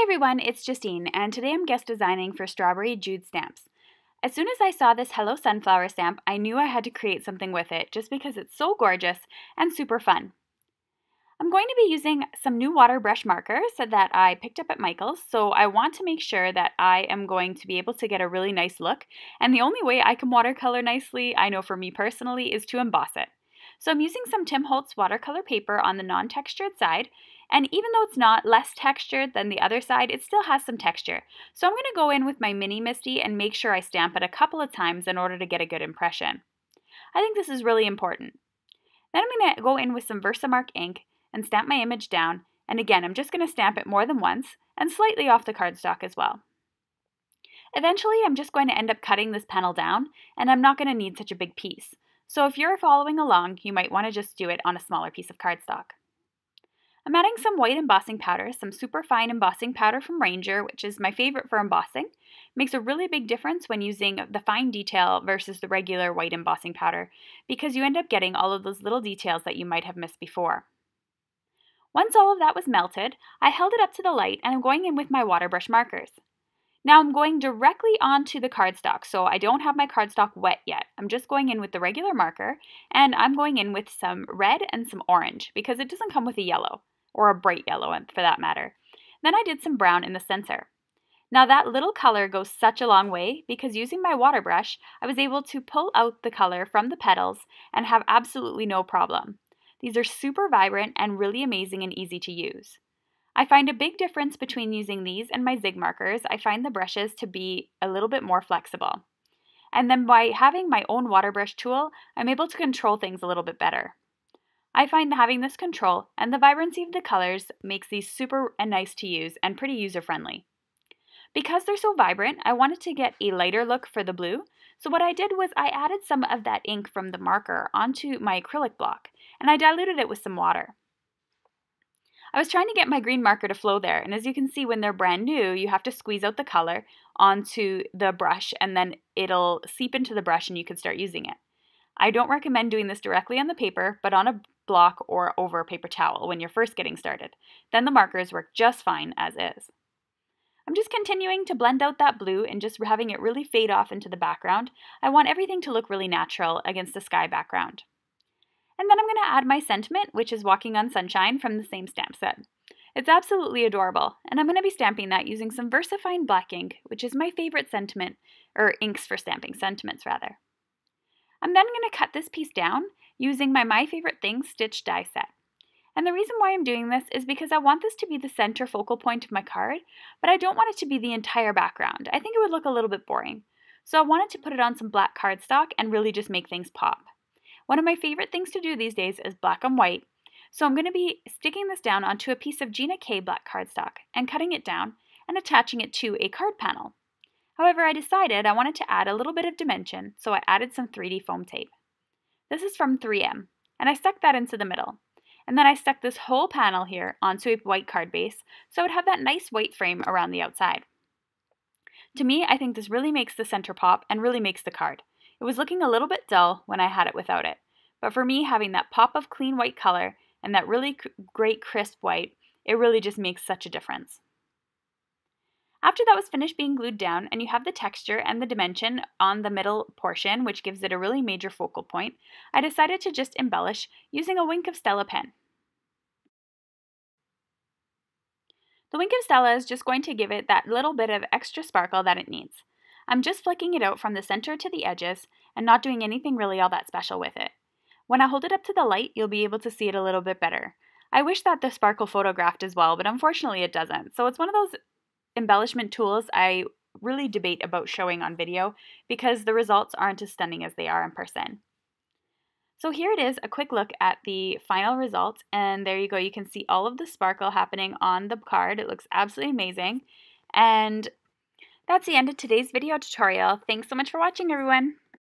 everyone, it's Justine, and today I'm guest designing for Strawberry Jude stamps. As soon as I saw this Hello Sunflower stamp, I knew I had to create something with it just because it's so gorgeous and super fun. I'm going to be using some new water brush markers that I picked up at Michael's, so I want to make sure that I am going to be able to get a really nice look, and the only way I can watercolor nicely, I know for me personally, is to emboss it. So I'm using some Tim Holtz watercolor paper on the non-textured side, and even though it's not less textured than the other side, it still has some texture. So I'm going to go in with my mini Misty and make sure I stamp it a couple of times in order to get a good impression. I think this is really important. Then I'm going to go in with some Versamark ink and stamp my image down, and again I'm just going to stamp it more than once and slightly off the cardstock as well. Eventually I'm just going to end up cutting this panel down, and I'm not going to need such a big piece. So if you're following along, you might want to just do it on a smaller piece of cardstock. I'm adding some white embossing powder, some super fine embossing powder from Ranger, which is my favorite for embossing. It makes a really big difference when using the fine detail versus the regular white embossing powder, because you end up getting all of those little details that you might have missed before. Once all of that was melted, I held it up to the light and I'm going in with my water brush markers. Now I'm going directly onto the cardstock, so I don't have my cardstock wet yet. I'm just going in with the regular marker, and I'm going in with some red and some orange because it doesn't come with a yellow, or a bright yellow for that matter. Then I did some brown in the center. Now that little color goes such a long way because using my water brush, I was able to pull out the color from the petals and have absolutely no problem. These are super vibrant and really amazing and easy to use. I find a big difference between using these and my zig markers. I find the brushes to be a little bit more flexible. And then by having my own water brush tool, I'm able to control things a little bit better. I find having this control and the vibrancy of the colors makes these super nice to use and pretty user-friendly. Because they're so vibrant, I wanted to get a lighter look for the blue, so what I did was I added some of that ink from the marker onto my acrylic block, and I diluted it with some water. I was trying to get my green marker to flow there, and as you can see, when they're brand new, you have to squeeze out the color onto the brush and then it'll seep into the brush and you can start using it. I don't recommend doing this directly on the paper, but on a block or over a paper towel when you're first getting started. Then the markers work just fine as is. I'm just continuing to blend out that blue and just having it really fade off into the background. I want everything to look really natural against the sky background. And then I'm going to add my sentiment, which is Walking on Sunshine from the same stamp set. It's absolutely adorable, and I'm going to be stamping that using some VersaFine black ink, which is my favorite sentiment, or inks for stamping, sentiments rather. I'm then going to cut this piece down using my Favorite Things stitch die set. And the reason why I'm doing this is because I want this to be the center focal point of my card, but I don't want it to be the entire background. I think it would look a little bit boring. So I wanted to put it on some black cardstock and really just make things pop. One of my favorite things to do these days is black on white, so I'm going to be sticking this down onto a piece of Gina K black cardstock and cutting it down and attaching it to a card panel. However, I decided I wanted to add a little bit of dimension, so I added some 3D foam tape. This is from 3M, and I stuck that into the middle. And then I stuck this whole panel here onto a white card base, so I would have that nice white frame around the outside. To me, I think this really makes the center pop and really makes the card. It was looking a little bit dull when I had it without it, but for me, having that pop of clean white color and that really great crisp white, it really just makes such a difference. After that was finished being glued down and you have the texture and the dimension on the middle portion, which gives it a really major focal point, I decided to just embellish using a Wink of Stella pen. The Wink of Stella is just going to give it that little bit of extra sparkle that it needs. I'm just flicking it out from the center to the edges and not doing anything really all that special with it. When I hold it up to the light, you'll be able to see it a little bit better. I wish that the sparkle photographed as well, but unfortunately it doesn't. So it's one of those embellishment tools I really debate about showing on video because the results aren't as stunning as they are in person. So here it is, a quick look at the final result, and there you go. You can see all of the sparkle happening on the card. It looks absolutely amazing, and that's the end of today's video tutorial. Thanks so much for watching, everyone.